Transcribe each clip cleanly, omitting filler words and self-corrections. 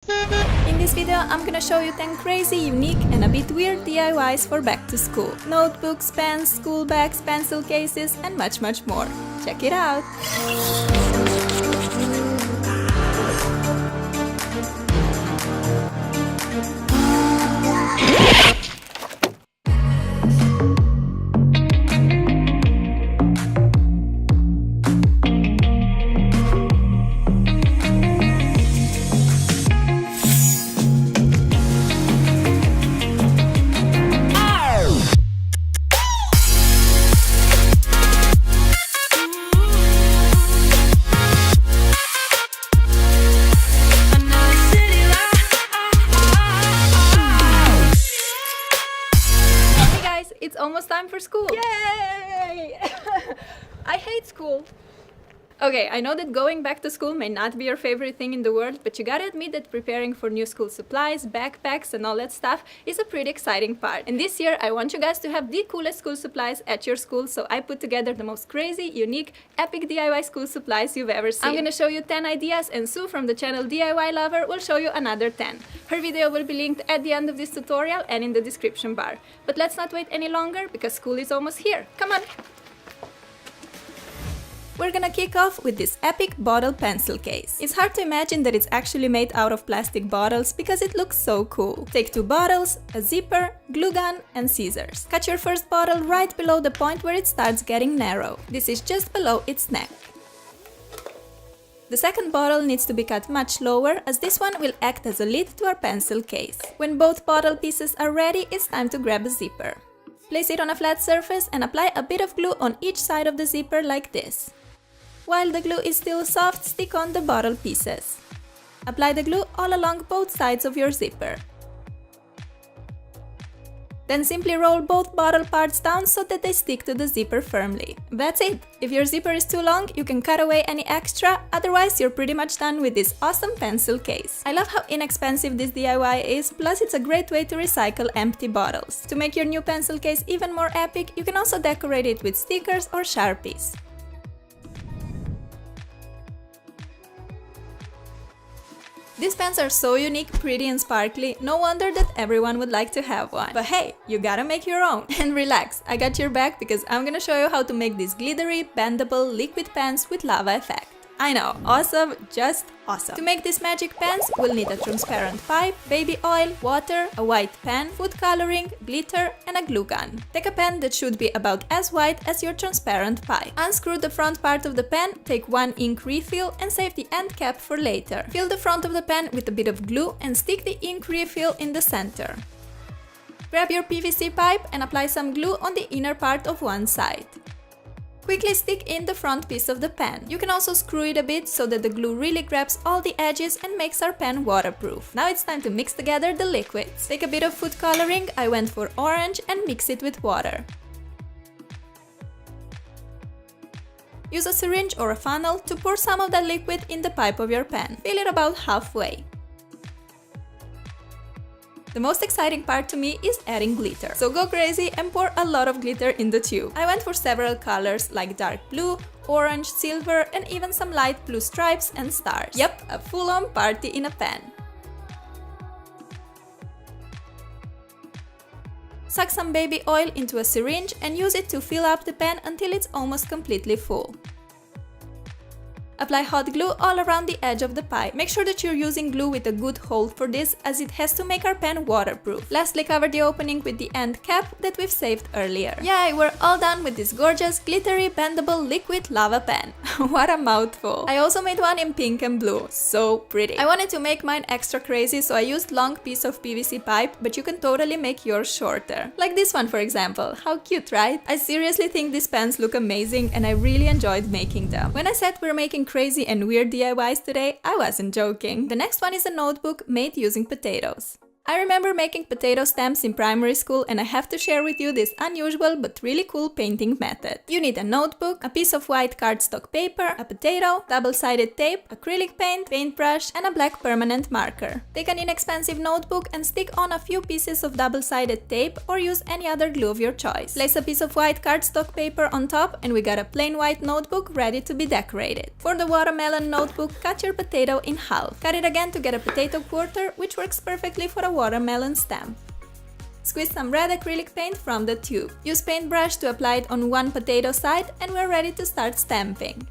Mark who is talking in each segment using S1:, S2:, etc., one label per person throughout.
S1: In this video, I'm gonna show you 10 crazy, unique and a bit weird DIYs for back to school. Notebooks, pens, school bags, pencil cases and much more. Check it out! It's almost time for school! Yay! I hate school! Okay, I know that going back to school may not be your favorite thing in the world, but you gotta admit that preparing for new school supplies, backpacks and all that stuff is a pretty exciting part. And this year I want you guys to have the coolest school supplies at your school, so I put together the most crazy, unique, epic DIY school supplies you've ever seen. I'm gonna show you 10 ideas and Sue from the channel DIY Lover will show you another 10. Her video will be linked at the end of this tutorial and in the description bar. But let's not wait any longer because school is almost here. Come on! We're gonna kick off with this epic bottle pencil case. It's hard to imagine that it's actually made out of plastic bottles because it looks so cool. Take 2 bottles, a zipper, glue gun and scissors. Cut your first bottle right below the point where it starts getting narrow. This is just below its neck. The second bottle needs to be cut much lower as this one will act as a lid to our pencil case. When both bottle pieces are ready, it's time to grab a zipper. Place it on a flat surface and apply a bit of glue on each side of the zipper like this. While the glue is still soft, stick on the bottle pieces. Apply the glue all along both sides of your zipper. Then simply roll both bottle parts down so that they stick to the zipper firmly. That's it! If your zipper is too long, you can cut away any extra, otherwise you're pretty much done with this awesome pencil case. I love how inexpensive this DIY is, plus it's a great way to recycle empty bottles. To make your new pencil case even more epic, you can also decorate it with stickers or Sharpies. These pens are so unique, pretty and sparkly, no wonder that everyone would like to have one. But hey, you gotta make your own! And relax, I got your back because I'm gonna show you how to make these glittery, bendable, liquid pens with lava effect. I know, awesome, just awesome! To make these magic pens, we'll need a transparent pipe, baby oil, water, a white pen, food coloring, glitter and a glue gun. Take a pen that should be about as white as your transparent pipe. Unscrew the front part of the pen, take one ink refill and save the end cap for later. Fill the front of the pen with a bit of glue and stick the ink refill in the center. Grab your PVC pipe and apply some glue on the inner part of one side. Quickly stick in the front piece of the pen. You can also screw it a bit so that the glue really grabs all the edges and makes our pen waterproof. Now it's time to mix together the liquids. Take a bit of food coloring, I went for orange, and mix it with water. Use a syringe or a funnel to pour some of that liquid in the pipe of your pen. Fill it about halfway. The most exciting part to me is adding glitter. So go crazy and pour a lot of glitter in the tube. I went for several colors like dark blue, orange, silver and even some light blue stripes and stars. Yep, a full-on party in a pen. Suck some baby oil into a syringe and use it to fill up the pen until it's almost completely full. Apply hot glue all around the edge of the pipe. Make sure that you're using glue with a good hold for this, as it has to make our pen waterproof. Lastly, cover the opening with the end cap that we've saved earlier. Yay, we're all done with this gorgeous, glittery, bendable, liquid lava pen. What a mouthful! I also made one in pink and blue. So pretty. I wanted to make mine extra crazy, so I used long piece of PVC pipe, but you can totally make yours shorter. Like this one, for example. How cute, right? I seriously think these pens look amazing and I really enjoyed making them. When I said we're making crazy and weird DIYs today, I wasn't joking. The next one is a notebook made using potatoes. I remember making potato stamps in primary school, and I have to share with you this unusual but really cool painting method. You need a notebook, a piece of white cardstock paper, a potato, double-sided tape, acrylic paint, paintbrush, and a black permanent marker. Take an inexpensive notebook and stick on a few pieces of double-sided tape or use any other glue of your choice. Place a piece of white cardstock paper on top and we got a plain white notebook ready to be decorated. For the watermelon notebook, cut your potato in half. Cut it again to get a potato quarter, which works perfectly for a watermelon stamp. Squeeze some red acrylic paint from the tube. Use paintbrush to apply it on one potato side and we're ready to start stamping.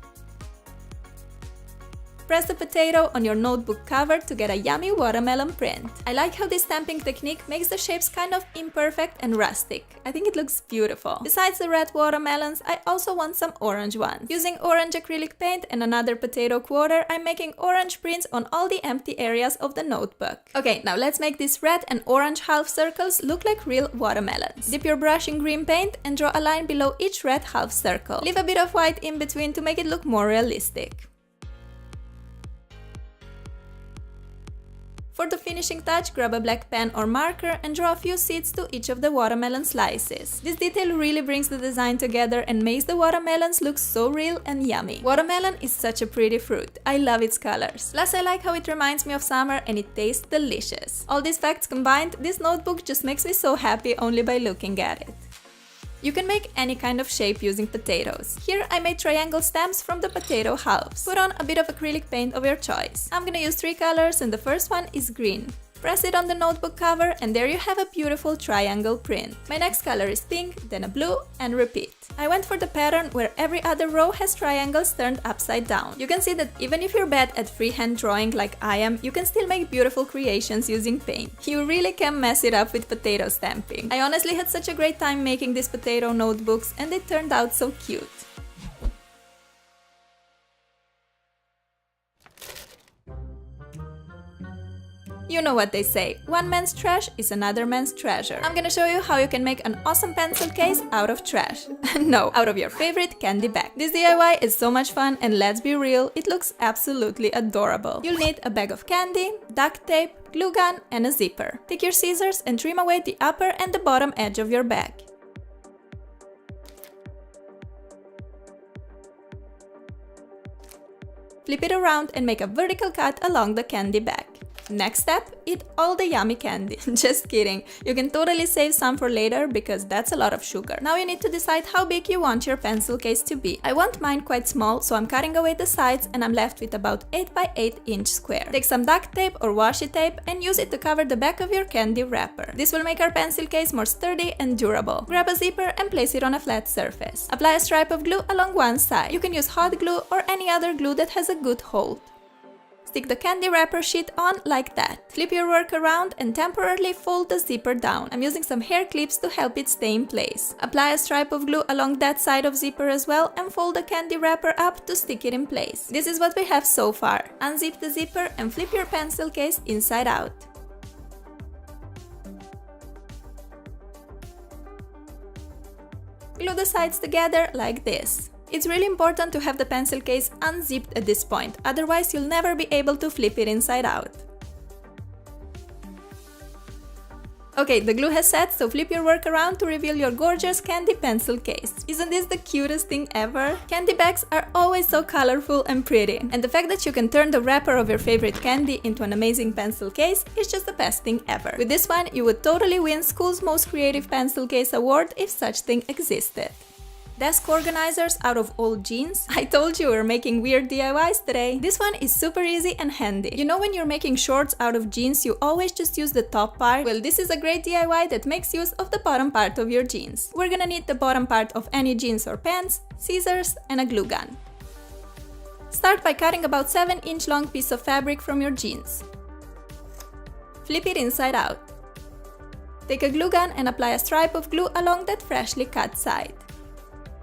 S1: Press the potato on your notebook cover to get a yummy watermelon print. I like how this stamping technique makes the shapes kind of imperfect and rustic. I think it looks beautiful. Besides the red watermelons, I also want some orange ones. Using orange acrylic paint and another potato quarter, I'm making orange prints on all the empty areas of the notebook. Okay, now let's make these red and orange half circles look like real watermelons. Dip your brush in green paint and draw a line below each red half circle. Leave a bit of white in between to make it look more realistic. For the finishing touch, grab a black pen or marker and draw a few seeds to each of the watermelon slices. This detail really brings the design together and makes the watermelons look so real and yummy. Watermelon is such a pretty fruit. I love its colors. Plus, I like how it reminds me of summer and it tastes delicious. All these facts combined, this notebook just makes me so happy only by looking at it. You can make any kind of shape using potatoes. Here I made triangle stamps from the potato halves. Put on a bit of acrylic paint of your choice. I'm gonna use 3 colors and the first one is green. Press it on the notebook cover and there you have a beautiful triangle print. My next color is pink, then a blue, and repeat. I went for the pattern where every other row has triangles turned upside down. You can see that even if you're bad at freehand drawing like I am, you can still make beautiful creations using paint. You really can mess it up with potato stamping. I honestly had such a great time making these potato notebooks and they turned out so cute. You know what they say, one man's trash is another man's treasure. I'm gonna show you how you can make an awesome pencil case out of trash. No, out of your favorite candy bag. This DIY is so much fun and let's be real, it looks absolutely adorable. You'll need a bag of candy, duct tape, glue gun, and a zipper. Take your scissors and trim away the upper and the bottom edge of your bag. Flip it around and make a vertical cut along the candy bag. Next step, eat all the yummy candy. Just kidding, you can totally save some for later because that's a lot of sugar. Now you need to decide how big you want your pencil case to be. I want mine quite small, so I'm cutting away the sides and I'm left with about 8 by 8 inch square. Take some duct tape or washi tape and use it to cover the back of your candy wrapper. This will make our pencil case more sturdy and durable. Grab a zipper and place it on a flat surface. Apply a stripe of glue along one side. You can use hot glue or any other glue that has a good hold. Stick the candy wrapper sheet on like that. Flip your work around and temporarily fold the zipper down. I'm using some hair clips to help it stay in place. Apply a stripe of glue along that side of zipper as well and fold the candy wrapper up to stick it in place. This is what we have so far. Unzip the zipper and flip your pencil case inside out. Glue the sides together like this. It's really important to have the pencil case unzipped at this point, otherwise you'll never be able to flip it inside out. Okay, the glue has set, so flip your work around to reveal your gorgeous candy pencil case. Isn't this the cutest thing ever? Candy bags are always so colorful and pretty, and the fact that you can turn the wrapper of your favorite candy into an amazing pencil case is just the best thing ever. With this one, you would totally win School's Most Creative Pencil Case award if such thing existed. Desk organizers out of old jeans. I told you we're making weird DIYs today. This one is super easy and handy. You know when you're making shorts out of jeans, you always just use the top part? Well, this is a great DIY that makes use of the bottom part of your jeans. We're gonna need the bottom part of any jeans or pants, scissors, and a glue gun. Start by cutting about 7-inch long piece of fabric from your jeans. Flip it inside out. Take a glue gun and apply a stripe of glue along that freshly cut side.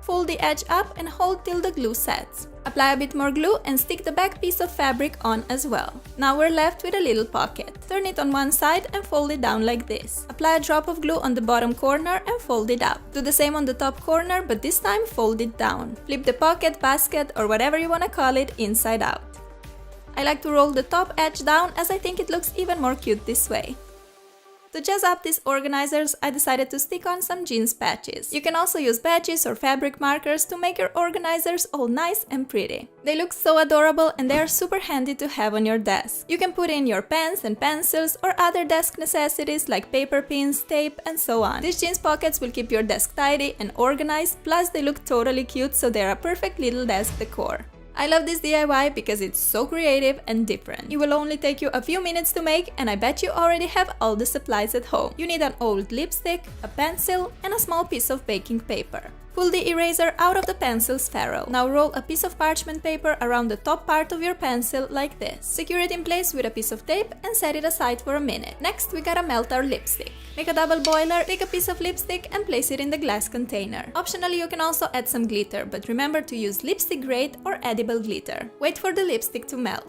S1: Fold the edge up and hold till the glue sets. Apply a bit more glue and stick the back piece of fabric on as well. Now we're left with a little pocket. Turn it on one side and fold it down like this. Apply a drop of glue on the bottom corner and fold it up. Do the same on the top corner, but this time fold it down. Flip the pocket, basket, or whatever you want to call it inside out. I like to roll the top edge down as I think it looks even more cute this way. To jazz up these organizers, I decided to stick on some jeans patches. You can also use badges or fabric markers to make your organizers all nice and pretty. They look so adorable and they are super handy to have on your desk. You can put in your pens and pencils or other desk necessities like paper pins, tape, and so on. These jeans pockets will keep your desk tidy and organized, plus they look totally cute, so they're a perfect little desk decor. I love this DIY because it's so creative and different. It will only take you a few minutes to make, and I bet you already have all the supplies at home. You need an old lipstick, a pencil, and a small piece of baking paper. Pull the eraser out of the pencil's ferrule. Now roll a piece of parchment paper around the top part of your pencil like this. Secure it in place with a piece of tape and set it aside for a minute. Next, we gotta melt our lipstick. Make a double boiler, take a piece of lipstick and place it in the glass container. Optionally, you can also add some glitter, but remember to use lipstick grade or edible glitter. Wait for the lipstick to melt.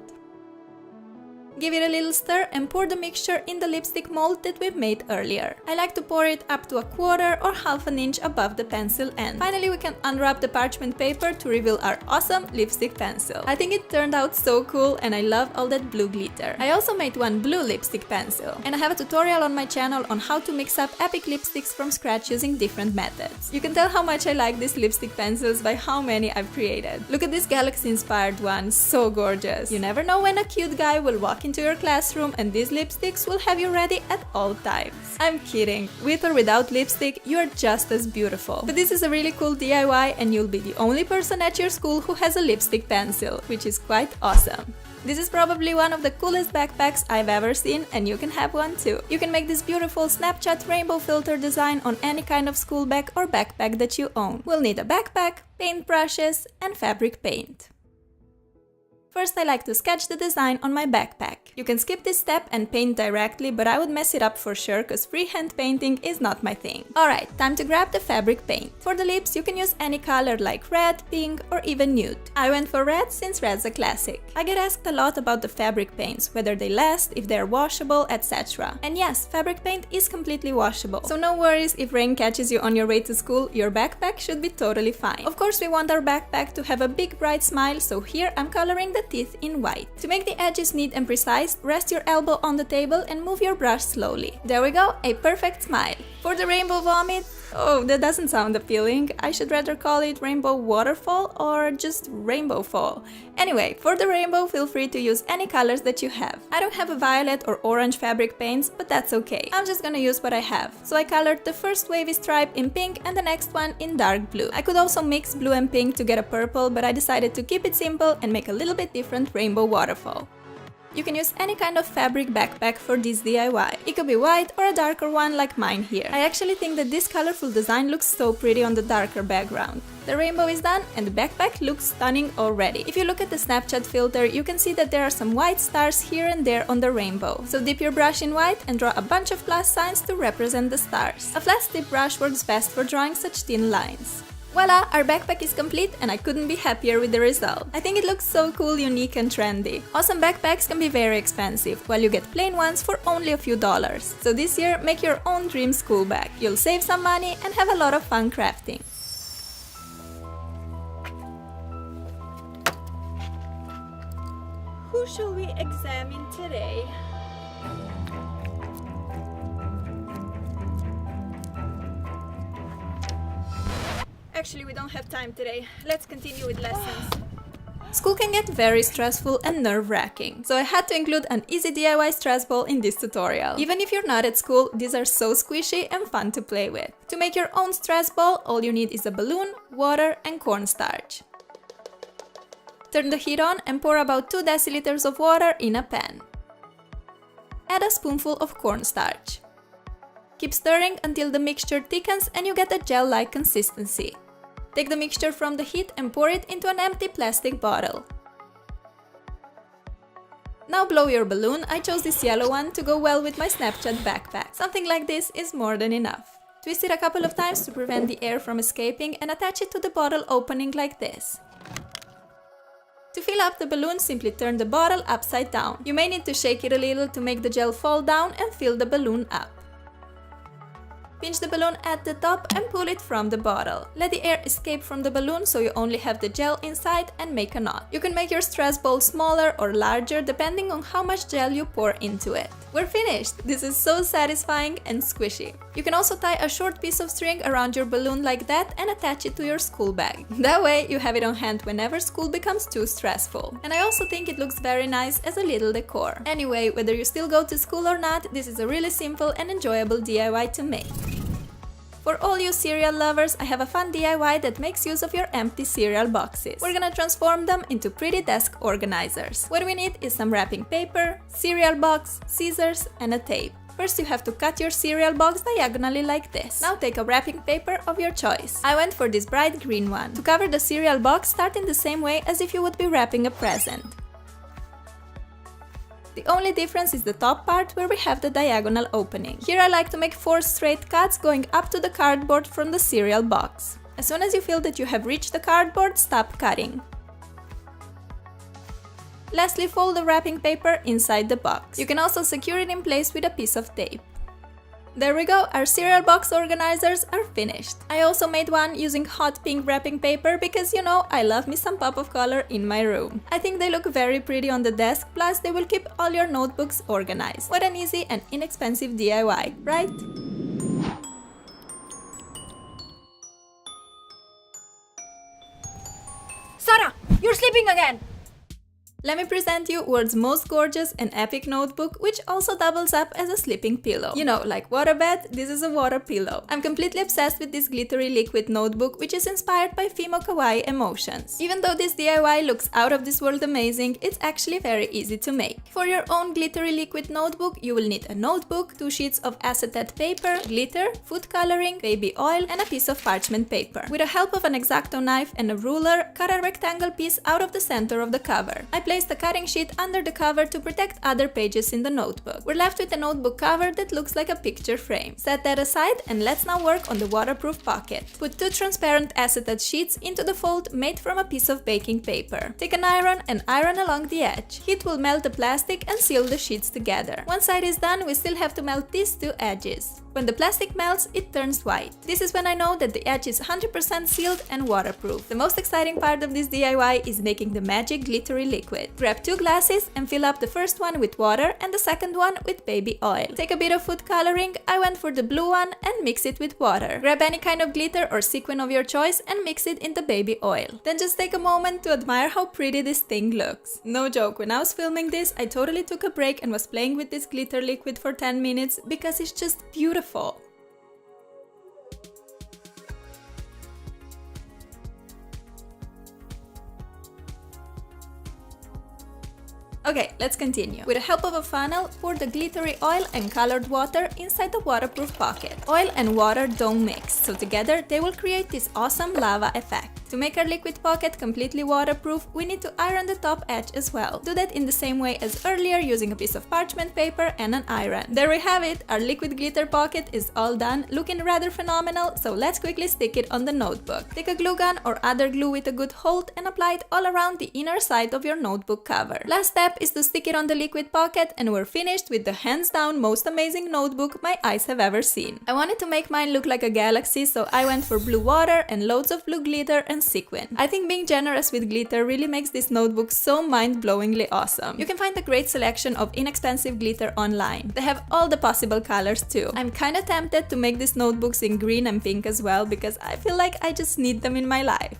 S1: Give it a little stir and pour the mixture in the lipstick mold that we've made earlier. I like to pour it up to a quarter or half an inch above the pencil end. Finally, we can unwrap the parchment paper to reveal our awesome lipstick pencil. I think it turned out so cool and I love all that blue glitter. I also made one blue lipstick pencil, and I have a tutorial on my channel on how to mix up epic lipsticks from scratch using different methods. You can tell how much I like these lipstick pencils by how many I've created. Look at this galaxy-inspired one, so gorgeous. You never know when a cute guy will walk into your classroom and these lipsticks will have you ready at all times. I'm kidding, with or without lipstick, you are just as beautiful. But this is a really cool DIY and you'll be the only person at your school who has a lipstick pencil, which is quite awesome. This is probably one of the coolest backpacks I've ever seen, and you can have one too. You can make this beautiful Snapchat rainbow filter design on any kind of school bag or backpack that you own. We'll need a backpack, paint brushes, and fabric paint. First, I like to sketch the design on my backpack. You can skip this step and paint directly, but I would mess it up for sure cause freehand painting is not my thing. Alright, time to grab the fabric paint. For the lips, you can use any color like red, pink, or even nude. I went for red since red's a classic. I get asked a lot about the fabric paints, whether they last, if they're washable, etc. And yes, fabric paint is completely washable. So no worries if rain catches you on your way to school, your backpack should be totally fine. Of course, we want our backpack to have a big bright smile, so here I'm coloring the teeth in white. To make the edges neat and precise, rest your elbow on the table and move your brush slowly. There we go, a perfect smile. For the rainbow vomit, oh, that doesn't sound appealing. I should rather call it rainbow waterfall or just rainbow fall. Anyway, for the rainbow, feel free to use any colors that you have. I don't have a violet or orange fabric paints, but that's okay. I'm just gonna use what I have. So I colored the first wavy stripe in pink and the next one in dark blue. I could also mix blue and pink to get a purple, but I decided to keep it simple and make a little bit different rainbow waterfall. You can use any kind of fabric backpack for this DIY. It could be white or a darker one like mine here. I actually think that this colorful design looks so pretty on the darker background. The rainbow is done and the backpack looks stunning already. If you look at the Snapchat filter, you can see that there are some white stars here and there on the rainbow. So dip your brush in white and draw a bunch of plus signs to represent the stars. A flat tip brush works best for drawing such thin lines. Voila, our backpack is complete and I couldn't be happier with the result. I think it looks so cool, unique and trendy. Awesome backpacks can be very expensive, while you get plain ones for only a few dollars. So this year, make your own dream school bag. You'll save some money and have a lot of fun crafting. Who shall we examine today? Actually, we don't have time today. Let's continue with lessons. School can get very stressful and nerve-wracking, so I had to include an easy DIY stress ball in this tutorial. Even if you're not at school, these are so squishy and fun to play with. To make your own stress ball, all you need is a balloon, water and cornstarch. Turn the heat on and pour about 2 deciliters of water in a pan. Add a spoonful of cornstarch. Keep stirring until the mixture thickens and you get a gel-like consistency. Take the mixture from the heat and pour it into an empty plastic bottle. Now blow your balloon. I chose this yellow one to go well with my Snapchat backpack. Something like this is more than enough. Twist it a couple of times to prevent the air from escaping and attach it to the bottle opening like this. To fill up the balloon, simply turn the bottle upside down. You may need to shake it a little to make the gel fall down and fill the balloon up. Pinch the balloon at the top and pull it from the bottle. Let the air escape from the balloon so you only have the gel inside and make a knot. You can make your stress ball smaller or larger depending on how much gel you pour into it. We're finished! This is so satisfying and squishy. You can also tie a short piece of string around your balloon like that and attach it to your school bag. That way you have it on hand whenever school becomes too stressful. And I also think it looks very nice as a little decor. Anyway, whether you still go to school or not, this is a really simple and enjoyable DIY to make. For all you cereal lovers, I have a fun DIY that makes use of your empty cereal boxes. We're gonna transform them into pretty desk organizers. What we need is some wrapping paper, cereal box, scissors, and a tape. First you have to cut your cereal box diagonally like this. Now take a wrapping paper of your choice. I went for this bright green one. To cover the cereal box, start in the same way as if you would be wrapping a present. The only difference is the top part where we have the diagonal opening. Here I like to make 4 straight cuts going up to the cardboard from the cereal box. As soon as you feel that you have reached the cardboard, stop cutting. Lastly, fold the wrapping paper inside the box. You can also secure it in place with a piece of tape. There we go, our cereal box organizers are finished. I also made one using hot pink wrapping paper because, you know, I love me some pop of color in my room. I think they look very pretty on the desk, plus they will keep all your notebooks organized. What an easy and inexpensive DIY, right?
S2: Sarah, you're sleeping again!
S1: Let me present you world's most gorgeous and epic notebook, which also doubles up as a sleeping pillow. You know, like waterbed, this is a water pillow. I'm completely obsessed with this glittery liquid notebook, which is inspired by Fimo Kawaii Emotions. Even though this DIY looks out of this world amazing, it's actually very easy to make. For your own glittery liquid notebook, you will need a notebook, 2 sheets of acetate paper, glitter, food coloring, baby oil, and a piece of parchment paper. With the help of an X-Acto knife and a ruler, cut a rectangle piece out of the center of the cover. I place the cutting sheet under the cover to protect other pages in the notebook. We're left with a notebook cover that looks like a picture frame. Set that aside and let's now work on the waterproof pocket. Put 2 transparent acetate sheets into the fold made from a piece of baking paper. Take an iron and iron along the edge. Heat will melt the plastic and seal the sheets together. One side is done, we still have to melt these 2 edges. When the plastic melts, it turns white. This is when I know that the edge is 100% sealed and waterproof. The most exciting part of this DIY is making the magic glittery liquid. Grab 2 glasses and fill up the first one with water and the second one with baby oil. Take a bit of food coloring, I went for the blue one, and mix it with water. Grab any kind of glitter or sequin of your choice and mix it in the baby oil. Then just take a moment to admire how pretty this thing looks. No joke, when I was filming this, I totally took a break and was playing with this glitter liquid for 10 minutes because it's just beautiful. Okay, let's continue. With the help of a funnel, pour the glittery oil and colored water inside the waterproof pocket. Oil and water don't mix, so together they will create this awesome lava effect. To make our liquid pocket completely waterproof, we need to iron the top edge as well. Do that in the same way as earlier using a piece of parchment paper and an iron. There we have it, our liquid glitter pocket is all done, looking rather phenomenal, so let's quickly stick it on the notebook. Take a glue gun or other glue with a good hold and apply it all around the inner side of your notebook cover. Last step is to stick it on the liquid pocket and we're finished with the hands down most amazing notebook my eyes have ever seen. I wanted to make mine look like a galaxy, so I went for blue water and loads of blue glitter and sequin. I think being generous with glitter really makes this notebook so mind-blowingly awesome. You can find a great selection of inexpensive glitter online. They have all the possible colors too. I'm kinda tempted to make these notebooks in green and pink as well because I feel like I just need them in my life.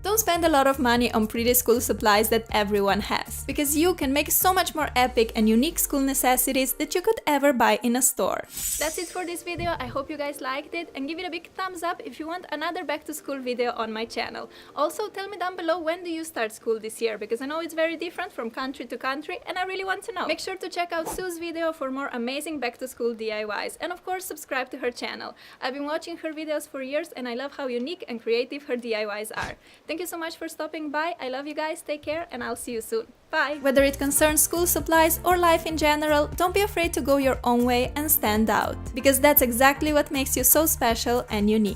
S1: Don't spend a lot of money on pretty school supplies that everyone has, because you can make so much more epic and unique school necessities that you could ever buy in a store. That's it for this video, I hope you guys liked it, and give it a big thumbs up if you want another back to school video on my channel. Also, tell me down below when do you start school this year, because I know it's very different from country to country and I really want to know. Make sure to check out Sue's video for more amazing back to school DIYs, and of course subscribe to her channel. I've been watching her videos for years and I love how unique and creative her DIYs are. Thank you so much for stopping by, I love you guys, take care, and I'll see you soon. Bye! Whether it concerns school supplies or life in general, don't be afraid to go your own way and stand out, because that's exactly what makes you so special and unique.